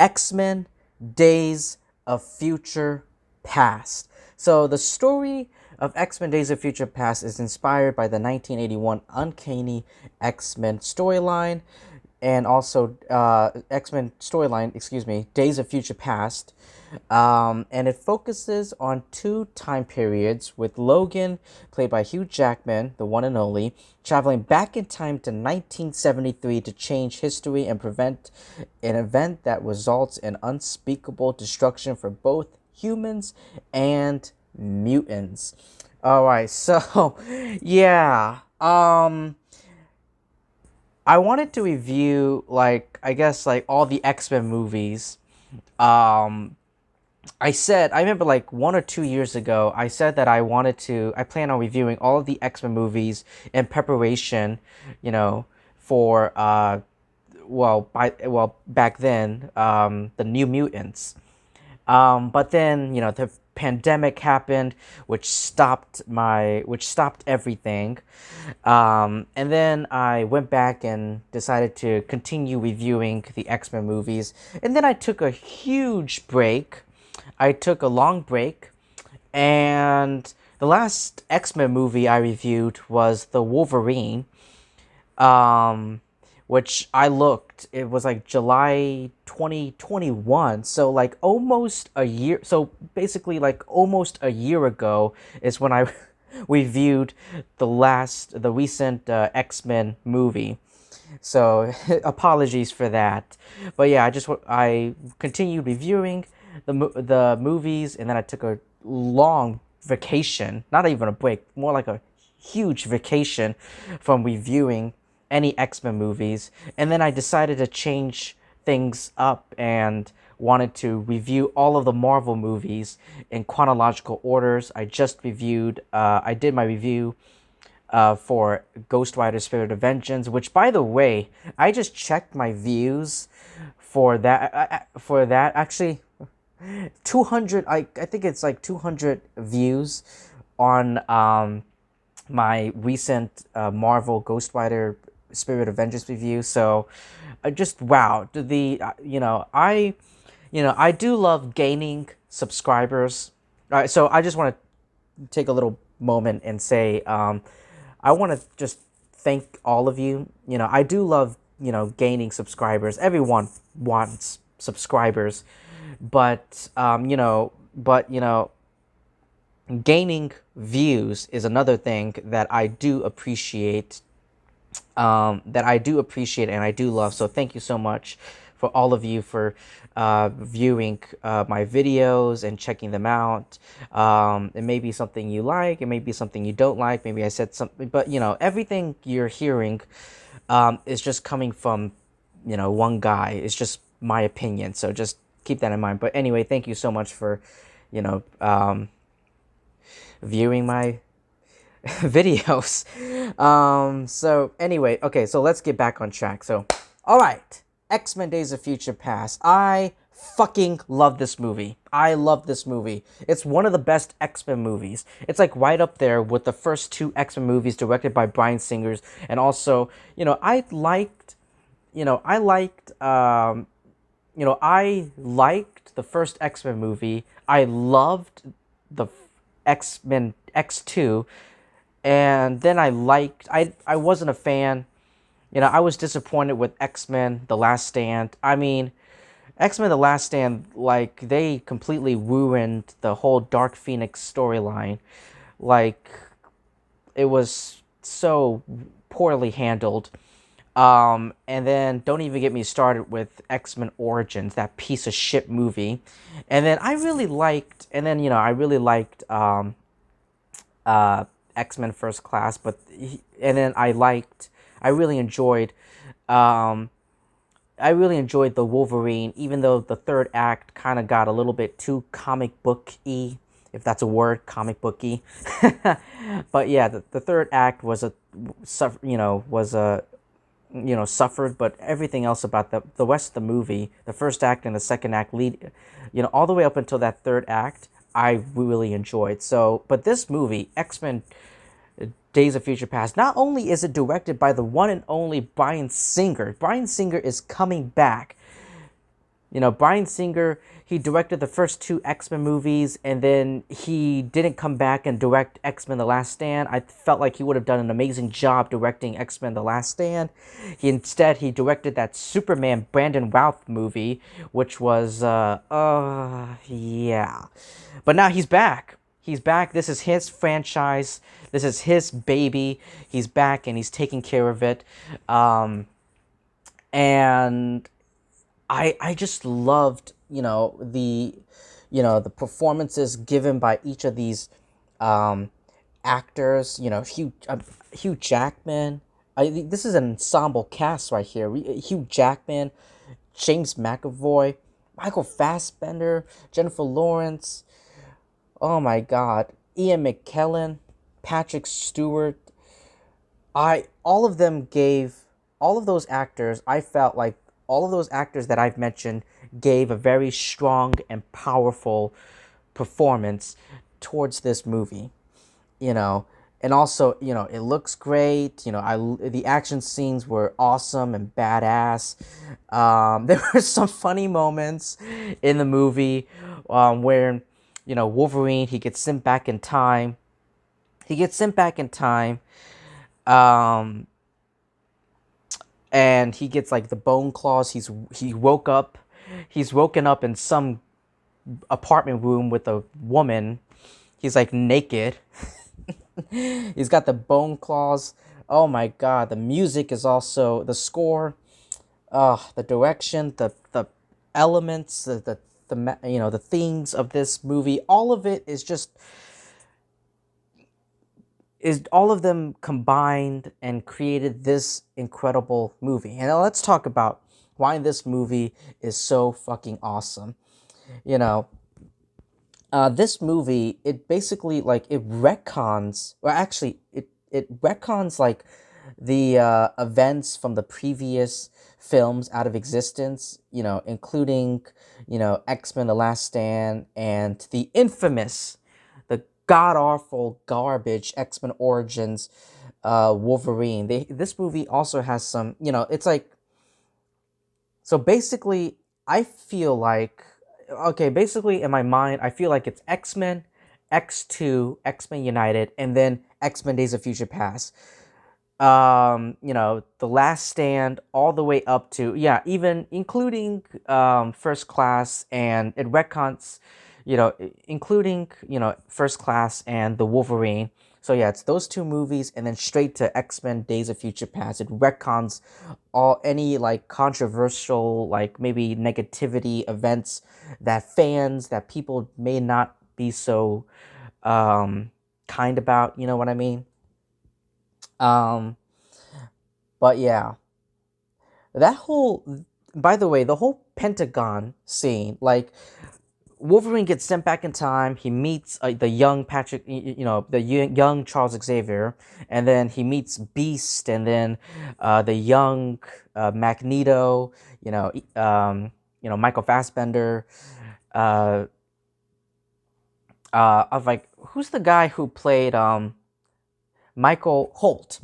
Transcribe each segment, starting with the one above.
X-Men Days of Future Past. So the story of X-Men Days of Future Past is inspired by the 1981 Uncanny X-Men storyline, and also X-Men storyline, excuse me, Days of Future Past. And it focuses on two time periods, with Logan, played by Hugh Jackman, the one and only, traveling back in time to 1973 to change history and prevent an event that results in unspeakable destruction for both humans and mutants. All right, so yeah, I wanted to review, like, I guess, like, all the X-Men movies. Um, I remember, like, 1 or 2 years ago, I said that I plan on reviewing all of the X-Men movies in preparation, you know, for, back then, the New Mutants. But then, the pandemic happened, which stopped everything. And then I went back and decided to continue reviewing the X-Men movies. And then I took a huge break. I took a long break. And the last X-Men movie I reviewed was the Wolverine. Um, which it was like July 2021. So like almost a year. So basically like almost a year ago is when I reviewed the recent X-Men movie. So apologies for that. But yeah, I continued reviewing the movies, and then I took a long vacation, not even a break, more like a huge vacation from reviewing any X-Men movies. And then I decided to change things up and wanted to review all of the Marvel movies in chronological orders. I did my review for Ghost Rider Spirit of Vengeance, which, by the way, I just checked my views for that. Actually, 200, I think it's like 200 views on my recent Marvel Ghost Rider Spirit of Vengeance review. So just wow, I do love gaining subscribers. So I just want to take a little moment and say, I want to just thank all of you. I do love, gaining subscribers. Everyone wants subscribers, but gaining views is another thing that I do appreciate. And I do love. So thank you so much for all of you for viewing my videos and checking them out. It may be something you like, it may be something you don't like. Maybe I said something, but everything you're hearing is just coming from one guy. It's just my opinion. So just keep that in mind. But anyway, thank you so much for viewing my videos. So anyway, okay, so let's get back on track. So, all right, X-Men Days of Future Past. I fucking love this movie. I love this movie. It's one of the best X-Men movies. It's like right up there with the first two X-Men movies directed by Bryan Singer. And also, I liked the first X-Men movie. I loved the X-Men X2. And then I wasn't a fan. I was disappointed with X-Men The Last Stand. I mean, X-Men The Last Stand, like, they completely ruined the whole Dark Phoenix storyline. Like, it was so poorly handled. And then don't even get me started with X-Men Origins, that piece of shit movie. And then I really liked X-Men First Class, I really enjoyed the Wolverine, even though the third act kind of got a little bit too comic book-y, if that's a word, comic booky. But yeah, the third act suffered, but everything else about the rest of the movie, the first act and the second act all the way up until that third act, I really enjoyed. So, but this movie, X-Men Days of Future Past, not only is it directed by the one and only Bryan Singer. Bryan Singer is coming back Bryan Singer, he directed the first two X-Men movies, and then he didn't come back and direct X-Men The Last Stand. I felt like he would have done an amazing job directing X-Men The Last Stand. He directed that Superman Brandon Routh movie, which was, yeah. But now he's back. He's back. This is his franchise. This is his baby. He's back and he's taking care of it. And I just loved, the performances given by each of these um, actors. Hugh Jackman. This is an ensemble cast right here. Hugh Jackman, James McAvoy, Michael Fassbender, Jennifer Lawrence. Oh my God, Ian McKellen, Patrick Stewart. I all of them gave all of those actors. I felt like all of those actors that I've mentioned gave a very strong and powerful performance towards this movie. You know, and also, it looks great. The action scenes were awesome and badass. There were some funny moments in the movie, where Wolverine, he gets sent back in time. He gets sent back in time. Um, and he gets like the bone claws. He's woken up in some apartment room with a woman. He's like naked. He's got the bone claws. Oh my God, the music is also the score, the direction, the elements, the themes of this movie. All of it is all of them combined and created this incredible movie. And now let's talk about why this movie is so fucking awesome. You know, this movie, it basically like it retcons, or actually it retcons like the events from the previous films out of existence, including, X-Men The Last Stand and the infamous, the god-awful garbage X-Men Origins Wolverine. This movie also has some, it's like, so basically, I feel like, okay, basically in my mind, I feel like it's X-Men, X2, X-Men United, and then X-Men Days of Future Past. The Last Stand, all the way up to, yeah, even including First Class, and it retcons, including, First Class and the Wolverine. So yeah, it's those two movies, and then straight to X-Men Days of Future Past. It retcons any like controversial, like maybe negativity events that people may not be so kind about, you know what I mean? Um, but yeah, that whole, by the way, the whole Pentagon scene, like Wolverine gets sent back in time. He meets the young young Charles Xavier, and then he meets Beast, and then the young Magneto. Michael Fassbender. Uh, of like, who's the guy who played Michael Holt,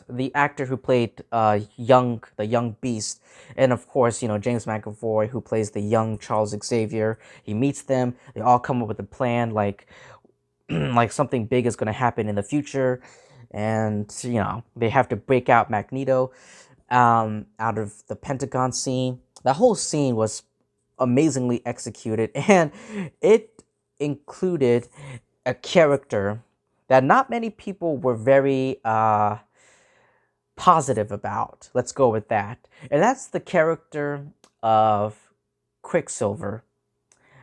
the actor who played the young Beast, and of course, James McAvoy, who plays the young Charles Xavier. He meets them. They all come up with a plan, like like something big is going to happen in the future, and they have to break out Magneto out of the Pentagon scene. That whole scene was amazingly executed, and it included a character that not many people were very positive about. Let's go with that. And that's the character of Quicksilver,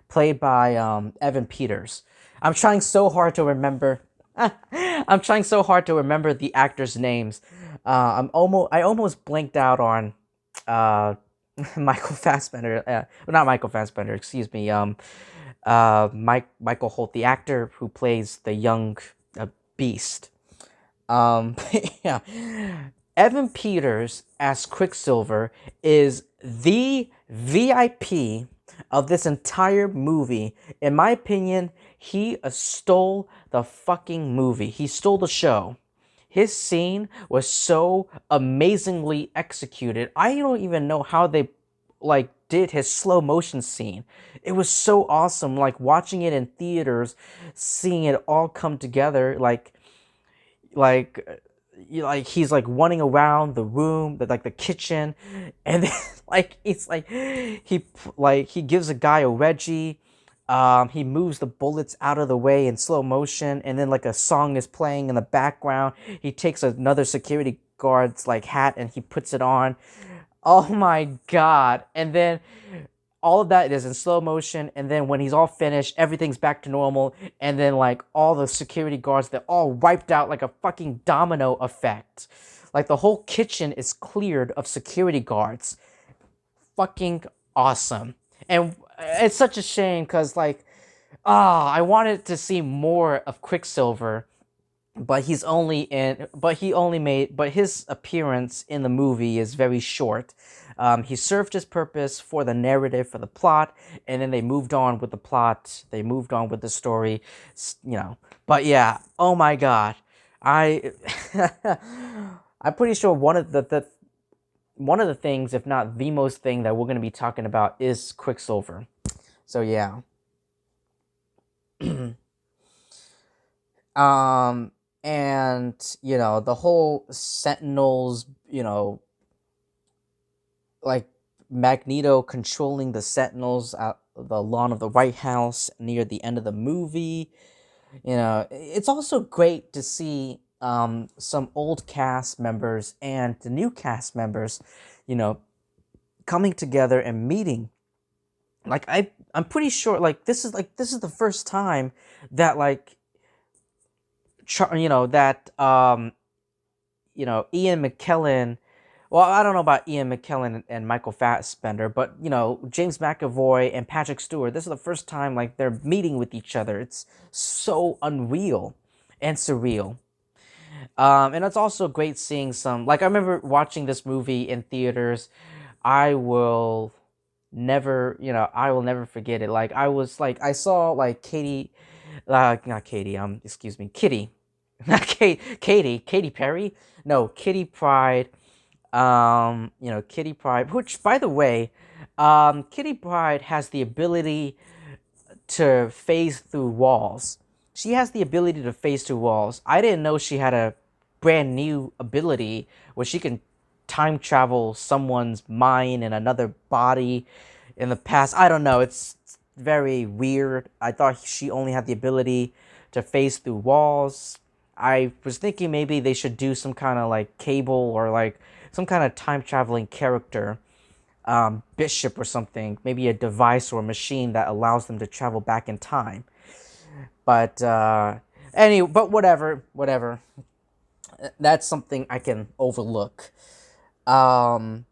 played by Evan Peters. I'm trying so hard to remember. I'm trying so hard to remember the actors' names. I almost blanked out on Michael Fassbender. Not Michael Fassbender. Excuse me. Michael Holt, the actor who plays the young Beast. Yeah, Evan Peters as Quicksilver is the VIP of this entire movie. In my opinion, he stole the fucking movie. He stole the show. His scene was so amazingly executed. I don't even know how they did his slow motion scene. It was so awesome, like watching it in theaters, seeing it all come together, like like he's like running around the room, like the kitchen, and then, like it's like he gives a guy a Reggie. He moves the bullets out of the way in slow motion, and then like a song is playing in the background. He takes another security guard's like hat and he puts it on. Oh my god! And then all of that is in slow motion, and then when he's all finished, everything's back to normal, and then like all the security guards, they're all wiped out like a fucking domino effect. Like the whole kitchen is cleared of security guards. Fucking awesome. And it's such a shame because like I wanted to see more of Quicksilver, but but his appearance in the movie is very short. He served his purpose for the narrative, for the plot, and then they moved on with the plot. They moved on with the story, But yeah, oh my god, I, I'm pretty sure one of the things, if not the most thing that we're going to be talking about is Quicksilver. So yeah. um, and the whole Sentinels, like Magneto controlling the Sentinels at the lawn of the White House near the end of the movie. It's also great to see some old cast members and the new cast members, you know, coming together and meeting. Like I'm pretty sure this is the first time that Ian McKellen. Well, I don't know about Ian McKellen and Michael Fassbender, but James McAvoy and Patrick Stewart. This is the first time like they're meeting with each other. It's so unreal and surreal. And it's also great seeing some. Like I remember watching this movie in theaters. I will I will never forget it. Like I saw like not Katie. Excuse me, Kitty, not Katy Perry. No, Kitty Pryde. Kitty Pryde, which by the way, Kitty Pryde has the ability to phase through walls. She has the ability to phase through walls. I didn't know she had a brand new ability where she can time travel someone's mind in another body in the past. I don't know. It's very weird. I thought she only had the ability to phase through walls. I was thinking maybe they should do some kind of like Cable or like some kind of time traveling character, Bishop or something, maybe a device or a machine that allows them to travel back in time. But but whatever. That's something I can overlook. Um,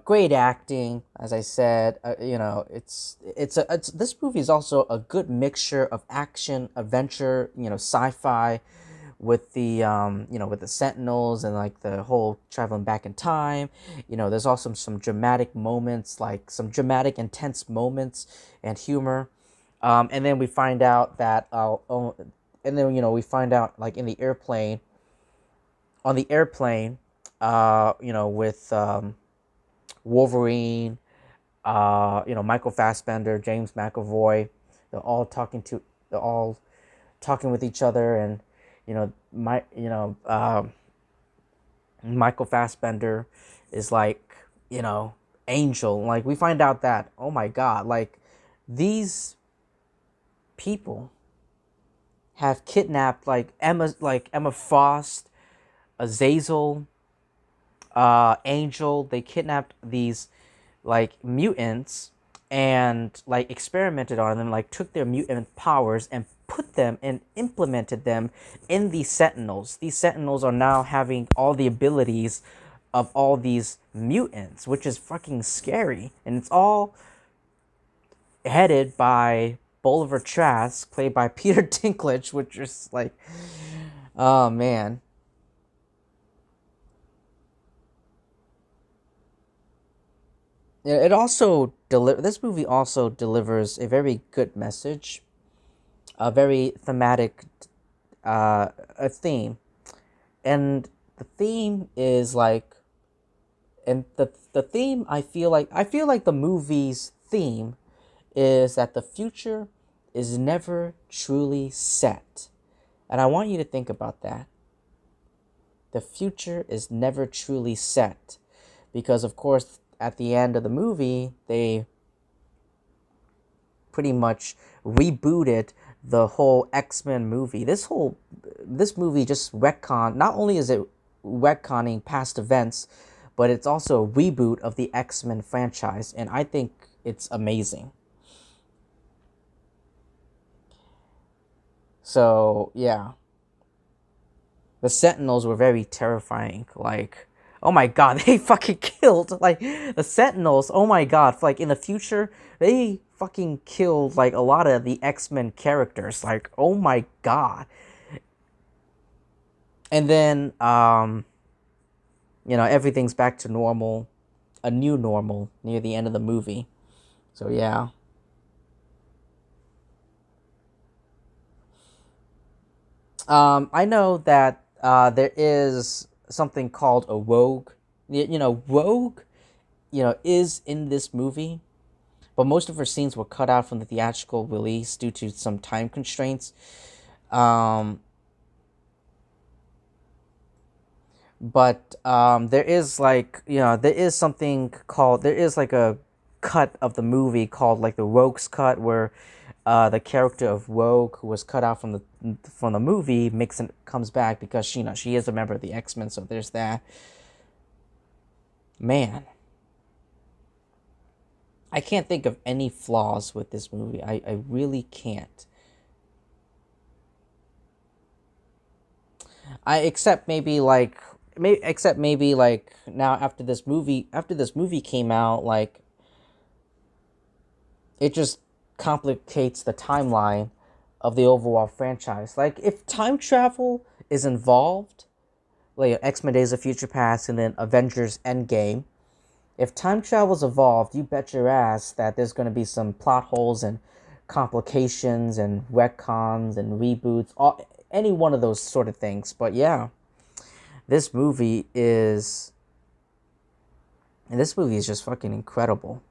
Great acting, as I said. It's this movie is also a good mixture of action, adventure, sci-fi, with the with the Sentinels and like the whole traveling back in time. There's also some dramatic moments, like some dramatic, intense moments and humor. And then we find out that we find out like in the airplane, on the airplane, with Wolverine, Michael Fassbender, James McAvoy, they're all they're all talking with each other, and Michael Fassbender is like, Angel. Like we find out that, oh my god, like these people have kidnapped like Emma Frost, Azazel, Angel. They kidnapped these like mutants and like experimented on them, like took their mutant powers and put them and implemented them in these Sentinels. These Sentinels are now having all the abilities of all these mutants, which is fucking scary. And it's all headed by Bolivar Trask, played by Peter Dinklage, which is like, oh man. Yeah, this movie also delivers a very good message, a very thematic a theme. And the theme is like And the theme, I feel like the movie's theme is that the future is never truly set. And I want you to think about that. The future is never truly set. Because, of course, at the end of the movie, they pretty much rebooted the whole X-Men movie. This movie just retcon. Not only is it retconning past events, but it's also a reboot of the X-Men franchise, and I think it's amazing. So, yeah. The Sentinels were very terrifying. Like, oh my god, they fucking killed, like, the Sentinels, oh my god, like, in the future, they fucking killed, like, a lot of the X-Men characters. Like, oh my god. And then, everything's back to normal. A new normal near the end of the movie. So, yeah. I know that there is something called a rogue. Rogue, is in this movie, but most of her scenes were cut out from the theatrical release due to some time constraints. But there is there is like a cut of the movie called like the Rogue's cut, where the character of Rogue, who was cut out from the movie, comes back because she is a member of the X-Men. So there's that. Man, I can't think of any flaws with this movie. I really can't. Except maybe like now after this movie came out, like, it just complicates the timeline of the overall franchise. Like, if time travel is involved, like X-Men Days of Future Past and then Avengers Endgame, if time travel's involved, you bet your ass that there's going to be some plot holes and complications and retcons and reboots, any one of those sort of things. But yeah, this movie is just fucking incredible.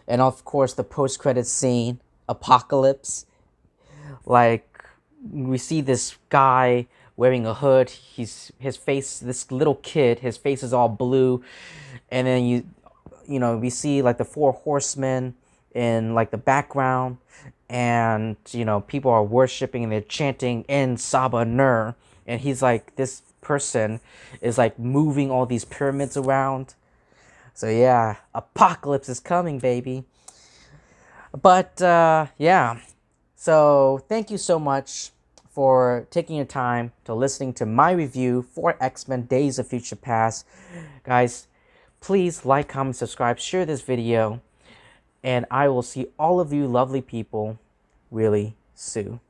And of course, the post-credits scene, Apocalypse. Like, we see this guy wearing a hood. His face, this little kid, his face is all blue. And then we see like the four horsemen in like the background. And, people are worshiping and they're chanting in Saba Nur. And he's like, this person is like moving all these pyramids around. So yeah, Apocalypse is coming, baby. But yeah, so thank you so much for taking your time to listening to my review for X-Men Days of Future Past. Guys, please like, comment, subscribe, share this video, and I will see all of you lovely people really soon.